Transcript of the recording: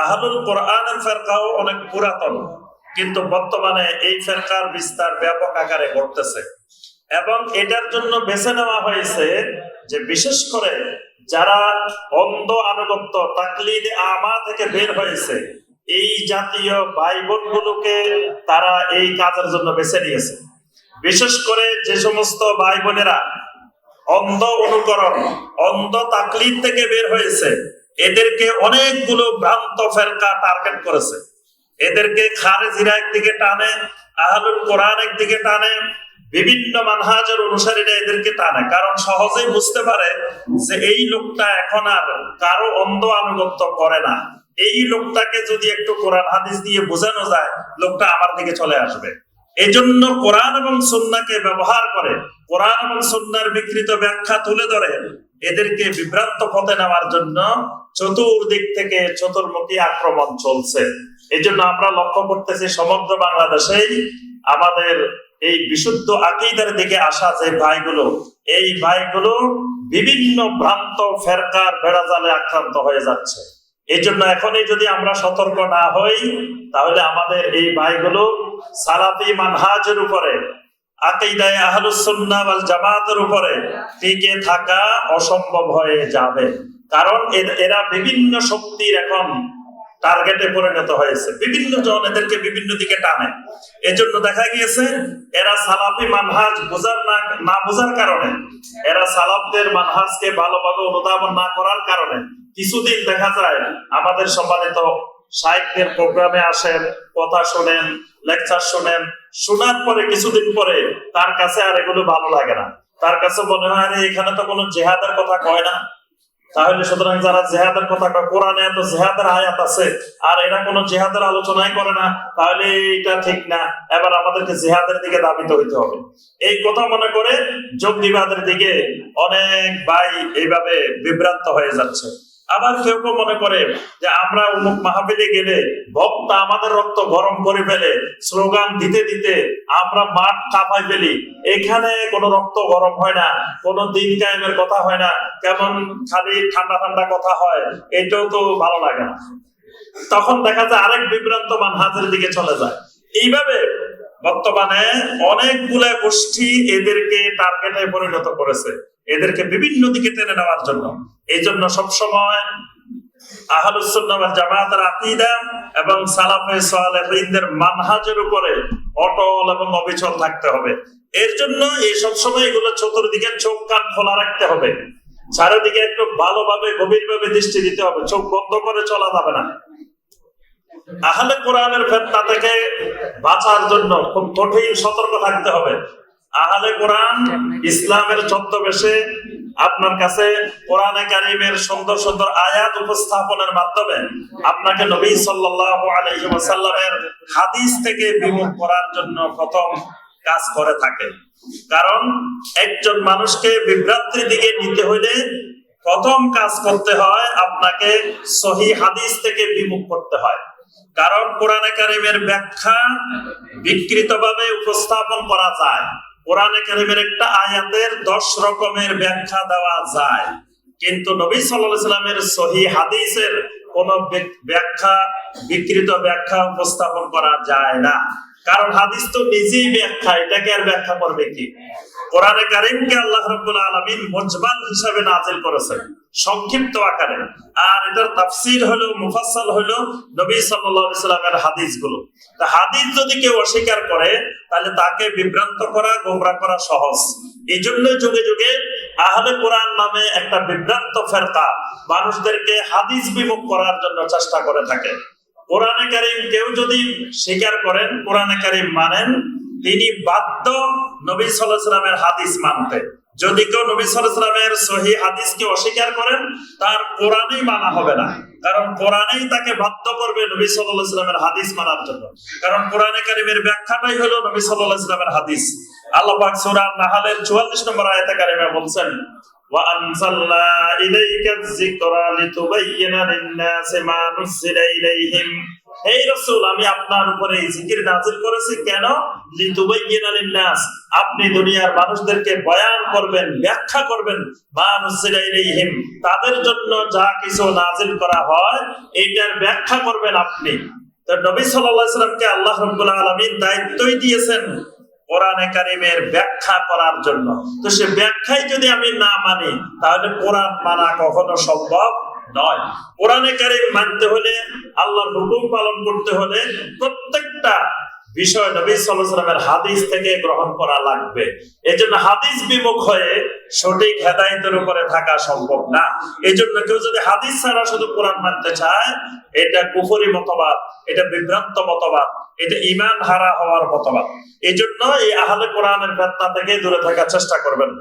আহলুল কোরআনের ফেরকাও অনেক পুরাতন, কিন্তু বর্তমানে এই ফেরকার বিস্তার ব্যাপক আকারে ঘটতেছে এবং এটার জন্য বেছে নেওয়া হয়েছে যে বিশেষ করে যারা অন্ধ আনুগত্য তাকলিদে আমা থেকে বের হয়েছে এই জাতীয় ভাই বোনগুলোকে তারা এই কাজের জন্য বেছে নিয়েছে। বিশেষ করে যে সমস্ত ভাই বোনেরা অন্ধ অনুকরণ অন্ধ তাকলিদ থেকে বের হয়েছে এদেরকে অনেকগুলো ভ্রান্ত ফেরকা টার্গেট করেছে। এদেরকে খারেজিরা একদিকে টানে, আহলুল কোরআন একদিকে টানে, বিভিন্ন মানহাজের অনুসারীরা এদেরকে টানে, কারণ সহজেই বুঝতে পারে যে এই লোকটা এখন আর কারো অন্ধ আনুগত্য করে না। এই লোকটাকে যদি একটু কোরআন হাদিস দিয়ে বোঝানো যায় লোকটা আমার দিকে চলে আসবে। এই জন্য কোরআন এবং সুন্নাহকে ব্যবহার করে কোরআন এবং সুন্নাহর বিকৃত ব্যাখ্যা তুলে ধরে এদেরকে বিভ্রান্ত পথে নেওয়ার জন্য চতুর্দিক থেকে চতুর্মুখী আক্রমণ চলছে। এই জন্য আমরা লক্ষ্য করতেছি সমগ্র বাংলাদেশেই আমাদের এই বিশুদ্ধ আকীদার দিকে আসা যে ভাইগুলো, এই ভাইগুলো বিভিন্ন ভ্রান্ত ফেরকার বেড়াজালে আক্রান্ত হয়ে যাচ্ছে। এই জন্য এখনই যদি আমরা সতর্ক না হই তাহলে আমাদের এই ভাইগুলো সালাফি মানহাজের উপরে, আকীদায়ে আহলুস সুন্নাহ ওয়াল জামাতের উপরে টিকে থাকা অসম্ভব হয়ে যাবে। কারণ এরা বিভিন্ন শক্তির এখন টার্গেটে পরিণত হয়েছে, বিভিন্ন জন এদেরকে বিভিন্ন দিকে টানে। এজন্য দেখা গিয়েছে এরা সালাফি মানহাজ না বোঝার কারণে, এরা সালাফদের মানহাজকে ভালোভাবে অনুধাবন না করার কারণে কিছুদিন দেখা যায় আমাদের সম্মানিত শাইখদের প্রোগ্রামে আসেন, কথা শোনেন, লেকচার শোনেন, শোনার পরে কিছুদিন পরে তার কাছে আর এগুলো ভালো লাগে না। তার কাছে মনে হয় এখানে তো কোনো জেহাদের কথা কয় না, তাহলে সুতরাং যারা জেহাদের কথা কয়, কোরআনে এত জেহাদের আয়াত আছে আর এরা কোনো জেহাদের আলোচনাই করে না, তাহলে এটা ঠিক না, এবার আমাদেরকে জেহাদের দিকে ধাবিত হইতে হবে। এই কথা মনে করে জঙ্গিবাদের দিকে অনেক ভাই এইভাবে বিভ্রান্ত হয়ে যাচ্ছে। আবার কেউ কেউ মনে করে যে আমরা অমুক মাহফিলে গেলে বক্তা আমাদের রক্ত গরম করে ফেলে, স্লোগান দিতে দিতে আমরা মাঠ কাঁপাই ফেলি। এখানে কোনো রক্ত গরম হয় না, কোনো দিন কায়েমের কথা হয় না, কেমন খালি ঠান্ডা ঠান্ডা কথা হয়, এটাও তো ভালো লাগে না। তখন দেখা যায় আরেক বিভ্রান্ত মানহাজের দিকে চলে যায়। এইভাবে বর্তমানে অনেকগুলা গোষ্ঠী এদেরকে টার্গেটে পরিণত করেছে, এদেরকে বিভিন্ন দিকে টেনে নেওয়ার জন্য। এই জন্য সবসময় আহলুস সুন্নাহ ওয়াল জামাতের আকীদা এবং সালাফে সালেহিনদের মানহাজের উপরে অটল এবং অবিচল থাকতে হবে। এর জন্য এই সবসময় এগুলো চতুর্দিকে চোখ কান খোলা রাখতে হবে, চারিদিকে একটু ভালোভাবে গভীরভাবে দৃষ্টি দিতে হবে, চোখ বন্ধ করে চলা যাবে না। আহলে কোরআনের ফিতনা থেকে বাঁচার জন্য খুব কঠিন সতর্ক থাকতে হবে। আহলে কোরআন ইসলামের ছদ্মবেশে আপনার কাছে কোরআনে কারীমের সুন্দর সুন্দর আয়াত উপস্থাপনের মাধ্যমে আপনাকে নবী সাল্লাল্লাহু আলাইহি ওয়াসাল্লামের হাদিস থেকে বিমুখ করার জন্য প্রথম কাজ করে থাকে। কারণ একজন মানুষকে বিভ্রান্তির দিকে নিতে হলে প্রথম কাজ করতে হয় আপনাকে সহিহ হাদিস থেকে বিমুখ করতে হয়। কারণ কোরআনে কারীমের ব্যাখ্যা বিকৃতভাবে উপস্থাপন করা যায়। কোরআনে কারীমের একটা আয়াতের 10 রকমের ব্যাখ্যা দেওয়া যায়, কিন্তু নবী সাল্লাল্লাহু আলাইহি ওয়াসাল্লামের সহিহ হাদিসের কোন ব্যাখ্যা বিকৃত ব্যাখ্যা উপস্থাপন করা যায় না। কারণ হাদিস তো নিজেই ব্যাখ্যা, এটাকে আর ব্যাখ্যা করবে কি? কোরআনে কারীমকে আল্লাহ রাব্বুল আলামিন মুজমাল হিসাবে নাযিল করেছেন, সংক্ষিপ্ত আকারে, আর এটার তাফসীর হলো মুফাসসাল হলো নবী সাল্লাল্লাহু আলাইহি ওয়াসাল্লামের হাদিসগুলো। তা হাদিস যদি কেউ অস্বীকার করে তাহলে তাকে বিভ্রান্ত করা, গোমরাহ করা সহজ। এই জন্য যুগে যুগে আহলে কোরআন নামে একটা বিভ্রান্ত ফেরকা মানুষদেরকে হাদিস বিমুখ করার জন্য চেষ্টা করে থাকে। কোরআনে কারীম কেউ যদি স্বীকার করেন, কোরআনে কারীম মানেন, তিনি বাধ্য নবী সাল্লাল্লাহু আলাইহি ওয়াসাল্লামের হাদিস মানতে। যদি কেউ নবী সাল্লাল্লাহু আলাইহি ওয়াসাল্লামের সহিহ হাদিসকে অস্বীকার করেন তার কোরআনই মানা হবে না, কারণ কোরআনই তাকে বাধ্য করবে নবী সাল্লাল্লাহু আলাইহি ওয়াসাল্লামের হাদিস মানার জন্য। কারণ কোরআনে কারীমের ব্যাখ্যাটাই হলো নবী সাল্লাল্লাহু আলাইহি ওয়াসাল্লামের হাদিস। আল্লাহ পাক সূরা নাহলের 44 নম্বর আয়াতে কারিমে বলছেন, ওয়া আনজালনা ইলাইকা যিকরা লিতুবাইয়িনা লিন-নাসি মা নুযিলা ইলাইহিম হে রাসূল, আমি আপনার উপরে এই জিকির নাযিল করেছি কেন? লিতুবাইয়িনা লিন-নাস, আপনি দুনিয়ার মানুষদেরকে বয়ান করবেন, ব্যাখ্যা করবেন, মা নুজিলা ইলাইহিম, তাদের জন্য যা কিছু নাযিল করা হয় এটার ব্যাখ্যা করবেন আপনি। তো নবী সাল্লাল্লাহু আলাইহি সাল্লামকে আল্লাহ রাব্বুল আলামিন দায়িত্বই দিয়েছেন কোরআনে কারিমের ব্যাখ্যা করার জন্য। তো সে ব্যাখ্যাই যদি আমি না মানি, তাহলে কোরআন মানা কখনো সম্ভব নয়। কোরআনে কারিম মানতে হলে, আল্লাহর হুকুম পালন করতে হলে প্রত্যেকটা বিষয় নবী সাল্লাল্লাহু আলাইহি ওয়াসাল্লামের হাদিস থেকে গ্রহণ করা লাগবে। এজন্য হাদিস বিমুখ হয়ে সঠিক হেদায়েতের উপরে থাকা সম্ভব না। এজন্য কেউ যদি হাদিস ছাড়া শুধু কোরআন মানতে চায়, এটা কুফরি মতবাদ, এটা বিভ্রান্ত মতবাদ, এটা ঈমান হারা হওয়ার মতবাদ। এজন্য এই আহলে কোরআনের ফিতনা থেকে দূরে থাকার চেষ্টা করবেন।